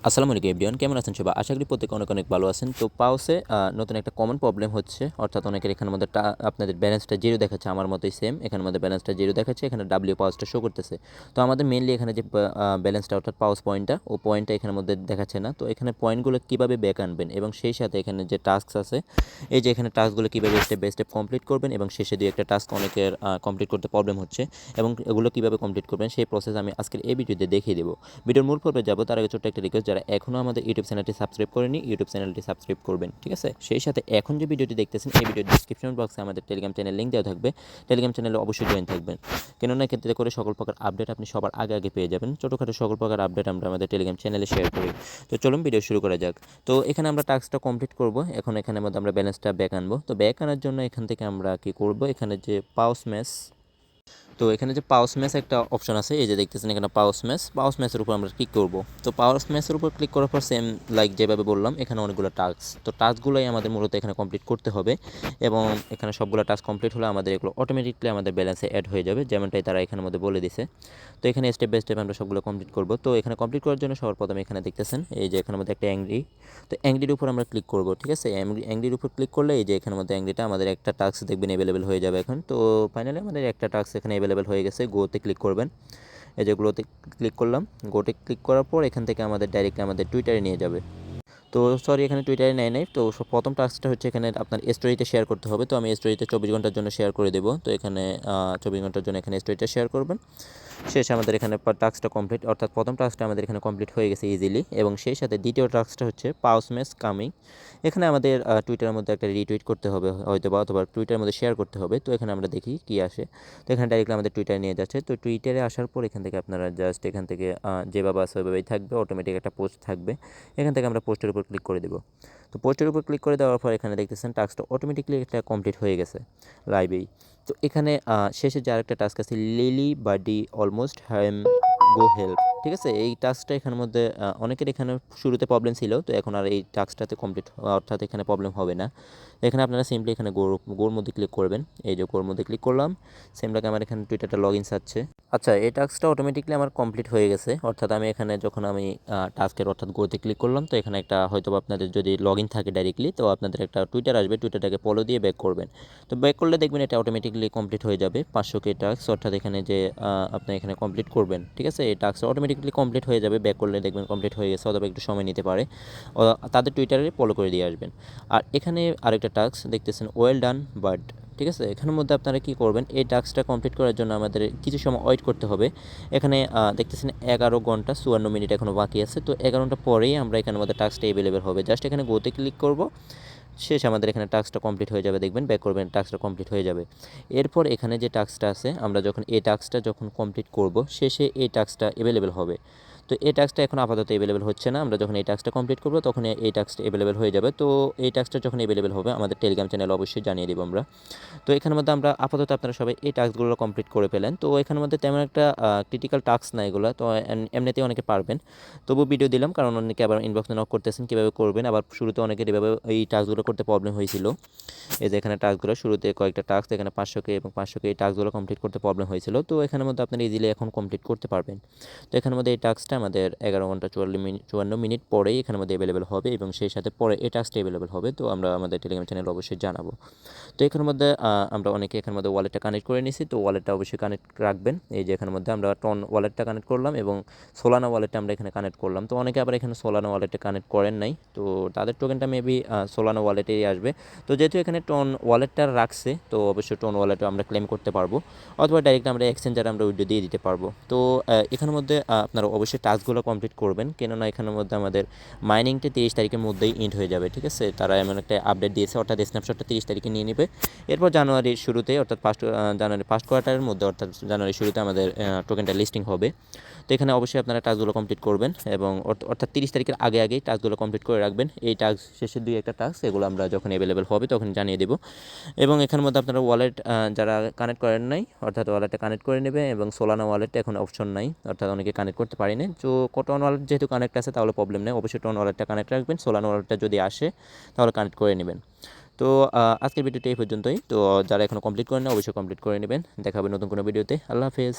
আসসালামু আলাইকুম এভরিওয়ান, কেমন আছেন সবাই? আশা করি প্রত্যেকে অনেক অনেক ভালো আছেন। তো পাউসে নতুন একটা কমন প্রবলেম হচ্ছে, অর্থাৎ অনেকের এখানের মধ্যে আপনাদের ব্যালেন্সটা জিরো দেখাচ্ছে, আমার মতোই সেম এখানের মধ্যে ব্যালেন্সটা জিরো দেখাচ্ছে, এখানে ডাব্লিউ পাউসটা শো করতেছে। তো আমাদের মেইনলি এখানে যে ব্যালেন্সটা অর্থাৎ পাউস পয়েন্টটা, ও পয়েন্টটা এখানের মধ্যে দেখাচ্ছে না। তো এখানে পয়েন্টগুলো কীভাবে ব্যাক আনবেন এবং সেই সাথে এখানে যে টাস্ক আছে, এই যে এখানে টাস্কগুলো কীভাবে স্টেপ বাই স্টেপ কমপ্লিট করবেন এবং শেষে দিয়ে একটা টাস্ক অনেকের কমপ্লিট করতে প্রবলেম হচ্ছে, এবং এগুলো কীভাবে কমপ্লিট করবেন সেই প্রসেস আমি আজকের এই ভিডিওতে দেখিয়ে দেবো। ভিডিওর মূল পর্বে যাবো তার আগে ছোট্ট একটা রিকোয়েস্ট, যারা এখনও আমাদের ইউটিউব চ্যানেলটি সাবস্ক্রাইব করেনি ইউটিউব চ্যানেলটি সাবস্ক্রাইব করবেন, ঠিক আছে? সেই সাথে এখন যে ভিডিওটি দেখতেছেন এই ভিডিওর ডিসক্রিপশন বক্সে আমাদের টেলিগ্রাম চ্যানেল লিঙ্ক দেওয়া থাকবে। টেলিগ্রাম চ্যানেলে অবশ্যই জয়েন থাকবেন, কেননা ক্ষেত্রে করে সকল প্রকার আপডেট আপনি সবার আগে আগে পেয়ে যাবেন। ছোটোখাটো সকল প্রকার আপডেট আমরা আমাদের টেলিগ্রাম চ্যানেলে শেয়ার করি। তো চলুন ভিডিও শুরু করা যাক। তো এখানে আমরা টাস্কটা কমপ্লিট করব, এখন এখানের মধ্যে আমরা ব্যালেন্সটা ব্যাক আনবো। তো ব্যাক আনার জন্য এখান থেকে আমরা কি করব, এখানে যে পাউস ম্যাচ, তো এখানে যে পাউস ম্যাচ একটা অপশন আছে, এই যে দেখতেছেন এখানে পাউস ম্যাচের উপর আমরা ক্লিক করব। তো পাউস ম্যাচের উপর ক্লিক করার পর সেম লাইক যেভাবে বললাম, এখানে অনেকগুলো টাস্ক, তো টাস্কগুলোই আমাদের মূলত এখানে কমপ্লিট করতে হবে, এবং এখানে সবগুলো টাস্ক কমপ্লিট হলে আমাদের এগুলো অটোমেটিকলি আমাদের ব্যালেন্সে অ্যাড হয়ে যাবে, যেমনটাই তারা এখানের মধ্যে বলে দিছে। তো এখানে স্টেপ বাই স্টেপ আমরা সবগুলো কমপ্লিট করব। তো এখানে কমপ্লিট করার জন্য সবার প্রথমে এখানে দেখতেছেন এই যে এখানের মধ্যে একটা অ্যাংরি, তো অ্যাংরির উপর আমরা ক্লিক করব, ঠিক আছে? অ্যাংরির উপর ক্লিক করলে এই যে এখানের মধ্যে অ্যাংরিটা আমাদের একটা টাস্ক দেখবেন অ্যাভেলেবেল হয়ে যাবে এখন। তো ফাইনালি আমাদের একটা টাস্ক এখানে অ্যাভেলেবেল হয়ে গেছে। গোতে ক্লিক করবেন, এই যে গোতে ক্লিক করলাম। গোতে ক্লিক করার পর এখান থেকে আমাদের ডাইরেক্টলি আমাদের টুইটারে নিয়ে যাবে। তো সরি, এখানে টুইটারে নেয় নাই। তো প্রথম টাস্কটা হচ্ছে এখানে আপনার স্টোরিতে শেয়ার করতে হবে। তো আমি স্টোরিতে 24 ঘন্টার জন্য শেয়ার করে দেবো। তো এখানে 24 ঘন্টার জন্য এখানে স্টোরিটা শেয়ার করবেন। শেষে আমাদের এখানে টাস্কটা কমপ্লিট, অর্থাৎ প্রথম টাস্কটা আমাদের এখানে কমপ্লিট হয়ে গেছে ইজিলি, এবং সেই সাথে দ্বিতীয় টাস্কটা হচ্ছে পাউস ম্যাচ কামিং। এখানে আমাদের টুইটারের মধ্যে একটা রিটুইট করতে হবে হয়তো বা, অথবা টুইটারের মধ্যে শেয়ার করতে হবে। তো এখানে আমরা দেখি কী আসে। তো এখানে ডাইরেক্টলি আমাদের টুইটারে নিয়ে যাচ্ছে। তো টুইটারে আসার পর এখান থেকে আপনারা জাস্ট এখান থেকে যেভাবে আছে ওইভাবেই থাকবে, অটোমেটিক একটা পোস্ট থাকবে। এখান থেকে আমরা পোস্টের উপর ক্লিক করে দেবো। তো পোস্টের উপর ক্লিক করে দেওয়ার পর এখানে দেখতেছেন টাস্কটা অটোমেটিকলি এটা কমপ্লিট হয়ে গেছে লাইভেই। তো এখানে শেষে যে আরেকটা টাস্ক আছে, লিলি বাডি অলমোস্ট হ্যাম গো হেল্প, ঠিক আছে? এই টাস্কটা এখানের মধ্যে অনেকের এখানে শুরুতে প্রবলেম ছিল, তো এখন আর এই টাস্কটাতে কমপ্লিট, অর্থাৎ এখানে প্রবলেম হবে না। এখানে আপনারা সিম্পলি এখানে গোর মধ্যে ক্লিক করবেন, এই যে গোর মধ্যে ক্লিক করলাম। সেমটাকে আমার এখানে টুইটারটা লগ ইন চাচ্ছে। আচ্ছা, এই টাস্কটা অটোমেটিকলি আমার কমপ্লিট হয়ে গেছে, অর্থাৎ আমি এখানে যখন আমি টাস্কের অর্থাৎ গোতে ক্লিক করলাম, তো এখানে একটা হয়তো আপনাদের যদি লগ ইন থাকে ডাইরেক্টলি, তো আপনাদের একটা টুইটার আসবে, টুইটারটাকে ফলো দিয়ে ব্যাক করবেন। তো ব্যাক করলে দেখবেন এটা অটোমেটিকলি কমপ্লিট হয়ে যাবে 500K টাস্ক, অর্থাৎ এখানে যে আপনি এখানে কমপ্লিট করবেন, ঠিক আছে? এই টাস্কটা অটোমেটিকলি কমপ্লিট হয়ে যাবে, ব্যাক করলে দেখবেন কমপ্লিট হয়ে গেছে, অথবা একটু সময় নিতে পারে। তাদের টুইটারে ফলো করে দিয়ে আসবেন। আর এখানে আরেকটা টাস্ক দেখতেছেন, ওয়েল ডান বাট, ঠিক আছে? এখানের মধ্যে আপনারা কী করবেন, এই টাস্কটা কমপ্লিট করার জন্য আমাদের কিছু সময় ওয়েট করতে হবে। এখানে দেখতেছেন 11 ঘন্টা 54 মিনিট এখনও বাকি আছে। তো 11 ঘন্টা পরেই আমরা এখানের মধ্যে টাস্কটা অ্যাভেলেবেল হবে। জাস্ট এখানে গোতে ক্লিক করব, শেষ আমাদের এখানে টাস্কটা কমপ্লিট হয়ে যাবে, দেখবেন ব্যাক করবেন টাস্কটা কমপ্লিট হয়ে যাবে। এরপর এখানে যে টাস্কটা আছে, আমরা যখন এই টাস্কটা যখন কমপ্লিট করব, শেষে এই টাস্কটা অ্যাভেলেবেল হবে। তো এই টাস্কটা এখন আপাতত অ্যাভেলেবেল হচ্ছে না, আমরা যখন এই টাস্কটা কমপ্লিট করব তখন এই টাস্কটা অ্যাভেলেবেল হয়ে যাবে। তো এই টাস্কটা যখন অ্যাভেলেবেল হবে আমাদের টেলিগ্রাম চ্যানেলে অবশ্যই জানিয়ে দেবো আমরা। তো এখানের মধ্যে আমরা আপাতত আপনারা সবাই এই টাস্কগুলো কমপ্লিট করে পেলেন। তো এখানের মধ্যে তেমন একটা ক্রিটিক্যাল টাস্ক না এগুলো, তো এমনিতেই অনেকে পারবেন। তবু ভিডিও দিলাম কারণ অনেকে আবার ইনবক্সে নক করতেছেন কীভাবে করবেন, আবার শুরুতে অনেকের এভাবে এই টাস্কগুলো করতে প্রবলেম হয়েছিল। এই যে এখানে টাস্কগুলো শুরুতে কয়েকটা টাস্ক এখানে 500K এবং 500K এই টাস্কগুলো কমপ্লিট করতে প্রবলেম হয়েছিল। তো এখানের মধ্যে আপনারা ইজিলি এখন কমপ্লিট করতে পারবেন। তো এখানের মধ্যে এই টাস্কটা আমাদের 11 ঘন্টা 54 মিনিট পরেই এখানের মধ্যে অ্যাভেলেবেল হবে, এবং সেই সাথে পরে এই টাস্কটা অ্যাভেলেবেল হবে। তো আমরা আমাদের টেলিগ্রাম চ্যানেল অবশ্যই জানাবো। তো এখানের মধ্যে আমরা অনেকে এখানের মধ্যে ওয়ালেটটা কানেক্ট করে নিছি, তো ওয়ালেটটা অবশ্যই কানেক্ট রাখবেন। এই যে এখানের মধ্যে আমরা টন ওয়ালেটটা কানেক্ট করলাম এবং সোলানা ওয়ালেটটা আমরা এখানে কানেক্ট করলাম। তো অনেকে আবার এখানে সোলানা ওয়ালেটে কানেক্ট করেন নাই, তো তাদের টোকেনটা মেবি সোলানা ওয়ালেটেই আসবে। তো যেহেতু এখানে টন ওয়ালেটটা রাখছে, তো অবশ্যই টন ওয়ালেটে আমরা ক্লেম করতে পারবো, অথবা ডাইরেক্ট আমরা এক্সচেঞ্জারে আমরা উইথড্র দিয়ে দিতে পারবো। তো এখানের মধ্যে আপনারা অবশ্যই টাস্কগুলো কমপ্লিট করবেন, কেননা এখানের মধ্যে আমাদের মাইনিংটা 30 তারিখের মধ্যেই এন্ড হয়ে যাবে, ঠিক আছে? তারা এমন একটা আপডেট দিয়েছে, অর্থাৎ স্ন্যাপশটটা 30 তারিখে নিয়ে নেবে। এরপর জানুয়ারির শুরুতে, অর্থাৎ জানুয়ারি ফার্স্ট কোয়ার্টারের মধ্যে, অর্থাৎ জানুয়ারির শুরুতে আমাদের টোকেনটা লিস্টিং হবে। তো এখানে অবশ্যই আপনারা টাস্কগুলো কমপ্লিট করবেন, এবং অর্থাৎ 30 তারিখের আগে আগেই টাস্কগুলো কমপ্লিট করে রাখবেন। এই টাস্ক শেষের দুই একটা টাস্ক এগুলো আমরা যখন অ্যাভেলেবেল হবে তখন জানিয়ে দেবো। এবং এখানের মধ্যে আপনারা ওয়ালেট যারা কানেক্ট করেন নাই, অর্থাৎ ওয়ালেটটা কানেক্ট করে নেবে, এবং সোলানা ওয়ালেটটা এখন অপশন নাই, অর্থাৎ অনেকে কানেক্ট করতে পারি না। তো টন ওয়ালেট যেহেতু কানেক্ট আছে তাহলে প্রবলেম নেই, অবশ্যই টন ওয়ালেটটা কানেক্ট রাখবেন। সোলানা ওয়ালেটটা যদি আসে তাহলে কানেক্ট করে নেবেন। তো আজকের ভিডিওটা এই পর্যন্তই। তো যারা এখনও কমপ্লিট করেন না অবশ্যই কমপ্লিট করে নেবেন। দেখা হবে নতুন কোনো ভিডিওতে। আল্লাহ হাফেজ।